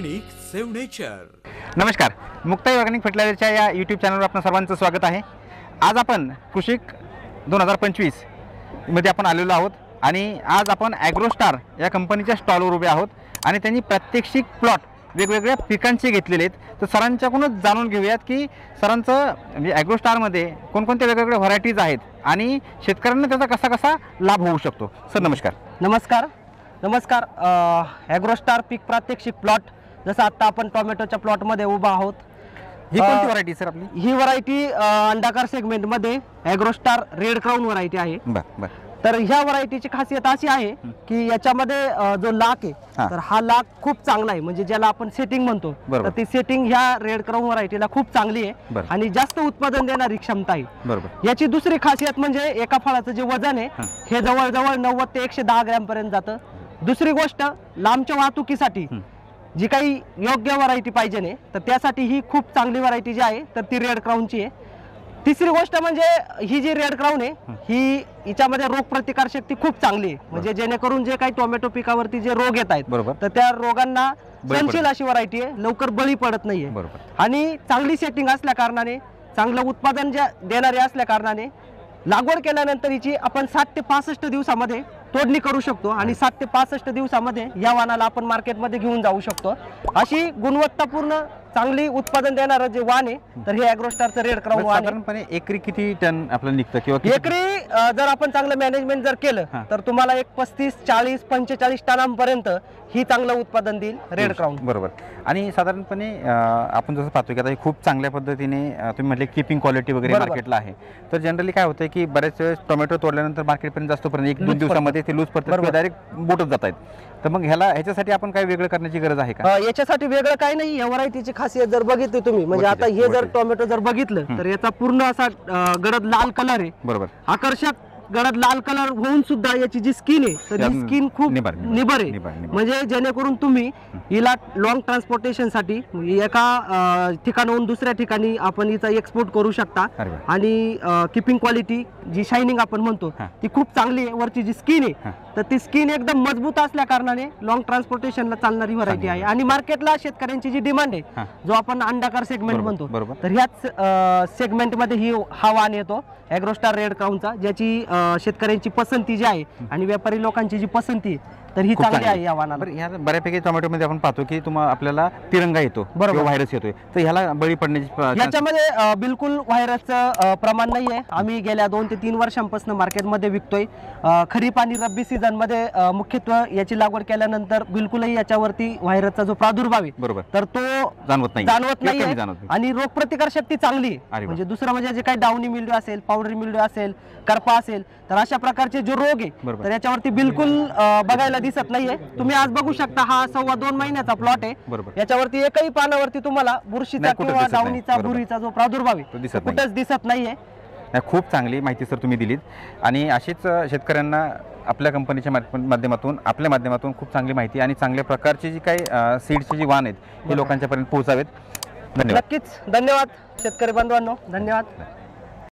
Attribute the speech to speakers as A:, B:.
A: Organic save nature.
B: नमस्कार, Muktai organic फर्टिलायझरच्या या YouTube चॅनलवर आपणा सर्वांचं स्वागत आहे। आज आपण कृषिक 2025 मध्ये आपण आलेलो आहोत आणि आज आपण ॲग्रोस्टार या कंपनीच्या स्टॉलवर उभे आहोत आणि त्यांनी प्रात्यक्षिक प्लॉट वेगवेगळ्या पिकांचे घेतलेले आहेत। तर सरांच्याकडूनच जाणून घेऊयात की सरांचं म्हणजे ॲग्रोस्टारमध्ये कोणकोणत्या वेगवेगळ्या व्हरायटीज आहेत आणि शेतकऱ्यांना त्याचा कसा कसा लाभ होऊ शकतो। सर नमस्कार।
C: नमस्कार। ॲग्रोस्टार पीक प्रात्यक्षिक प्लॉट, जसं आता आपण टोमॅटोच्या प्लॉटमध्ये उभा आहोत।
B: ही कोणती व्हरायटी सर आपली?
C: ही व्हरायटी अंडाकार सेगमेंटमध्ये ॲग्रोस्टार रेड क्राऊन व्हरायटी आहे।
B: बरं।
C: तर ह्या व्हरायटीची खासियत अशी आहे की याच्यामध्ये जो लाक आहे तर हा लाक खूप चांगला आहे, म्हणजे ज्याला आपण सेटिंग म्हणतो, तर ती सेटिंग ह्या रेड क्राऊन व्हरायटीला खूप चांगली आहे आणि जास्त उत्पादन देणारी क्षमता आहे। याची दुसरी खासियत म्हणजे एका फळाचं जे वजन आहे हे जवळजवळ 90 ते 110 ग्रॅम पर्यंत जातं। दुसरी गोष्ट, लांबच्या वाहतुकीसाठी जी काही योग्य व्हरायटी पाहिजे ने तर त्यासाठी ही खूप चांगली व्हरायटी जी आहे तर ती रेड क्राऊनची आहे। तिसरी गोष्ट म्हणजे ही जी रेड क्राऊन आहे ही हिच्यामध्ये रोग प्रतिकार शक्ती खूप चांगली आहे, म्हणजे जेणेकरून जे काही टोमॅटो पिकावरती जे रोग येत आहेत तर त्या रोगांना सहनशील अशी व्हरायटी आहे, लवकर बळी पडत नाहीये आणि चांगली सेटिंग असल्या कारणाने, चांगलं उत्पादन जे देणारे असल्या कारणाने लागवड केल्यानंतर हिची आपण 60 ते 65 दिवसामध्ये तोडणी करू शकतो आणि 60 ते 65 दिवसामध्ये या वाणाला आपण मार्केटमध्ये घेऊन जाऊ शकतो। अशी गुणवत्तापूर्ण चांगली उत्पादन देणारं जे वाण आहे तर हे ॲग्रोस्टारचं रेड क्राऊन वाण आहे।
B: साधारणपणे एकरी किती टन आपलं निघतं किंवा
C: एकरी जर आपण चांगलं मॅनेजमेंट जर केलं तर तुम्हाला एक 35, 40, 45 टनांपर्यंत ही चांगलं उत्पादन देईल रेड क्राऊन।
B: बरोबर। आणि साधारणपणे आपण जसं पाहतो की आता हे खूप चांगल्या पद्धतीने तुम्ही म्हटले कीपिंग क्वालिटी वगैरे मार्केटला आहे, तर जनरली काय होतं की बरेच वेळेस टोमॅटो तोडल्यानंतर मार्केटपर्यंत जास्तपर्यंत 1-2 दिवसामध्ये ते लूज पडतात, डायरेक्ट बोटच जात आहेत। तर मग ह्याच्यासाठी आपण काय वेगळं करण्याची गरज आहे का?
C: याच्यासाठी वेगळं काही नाही। या व्हरायटीची खासियत जर बघितली तुम्ही, म्हणजे आता हे जर टोमॅटो जर बघितलं तर याचा पूर्ण असा गडद लाल कलर आहे, बरोबर, आकर्षक गडद लाल कलर होऊन सुद्धा याची जी स्किन आहे तर ही स्किन खूप निबर आहे, म्हणजे जेणेकरून तुम्ही हिला लॉंग ट्रान्सपोर्टेशन साठी एका ठिकाणाहून दुसऱ्या ठिकाणी आपण हिचा एक्सपोर्ट करू शकता। आणि कीपिंग क्वालिटी जी शायनिंग आपण म्हणतो ती खूप चांगली आहे। वरची जी स्किन आहे तर ती स्किन एकदम मजबूत असल्या कारणाने लॉंग ट्रान्सपोर्टेशनला चालणारी व्हरायटी आहे आणि मार्केटला शेतकऱ्यांची जी डिमांड आहे जो आपण अंडाकार सेगमेंट म्हणतो तर ह्याच सेगमेंटमध्ये हा वाण येतो ॲग्रोस्टार रेड क्राऊनचा, ज्याची शेतकऱ्यांची पसंती जी आहे आणि व्यापारी लोकांची जी पसंती तर ही चांगली आहे या वाणाला।
B: ह्या बऱ्यापैकी टोमॅटोमध्ये आपण पाहतो की आपल्याला तिरंगा येतो, बरोबर, व्हायरस येतोय, तर ह्याला बळी पडण्याची
C: याच्यामध्ये बिलकुल व्हायरसचं प्रमाण नाही आहे। आम्ही गेल्या 2 ते 3 वर्षांपासून मार्केटमध्ये विकतोय। खरीप आणि रब्बी सीझन मध्ये मुख्यत्वे याची लागवड केल्यानंतर बिलकुलही याच्यावरती व्हायरसचा जो प्रादुर्भाव आहे बरोबर तर तो जाणवत नाही आणि रोग प्रतिकार शक्ती चांगली आहे। म्हणजे दुसरं म्हणजे जे काही डाउनी मिल्ड्यू असेल, पावडरी मिल्ड्यू असेल, करपा असेल, तर अशा प्रकारचे जो रोग आहे तर याच्यावरती बिलकुल बघायला दिसत नाहीये। तुम्ही आज बघू शकता हा 2.25 महिन्याचा प्लॉट आहे, याच्यावरती एकही पानावरती तुम्हाला बुरशीचा किंवा डाउनीचा, बुरीचा जो प्रादुर्भाव आहे कुठेच दिसत नाहीये।
B: खूप चांगली माहिती सर तुम्ही दिलीत आणि अशीच शेतकऱ्यांना आपल्या कंपनीच्या माध्यमातून खूप चांगली माहिती आणि चांगल्या प्रकारची जी काही सीड्सची जी वाण आहेत हे लोकांच्यापर्यंत पोहोचावेत। धन्यवाद।
C: नक्कीच, धन्यवाद शेतकरी बांधवांनो, धन्यवाद।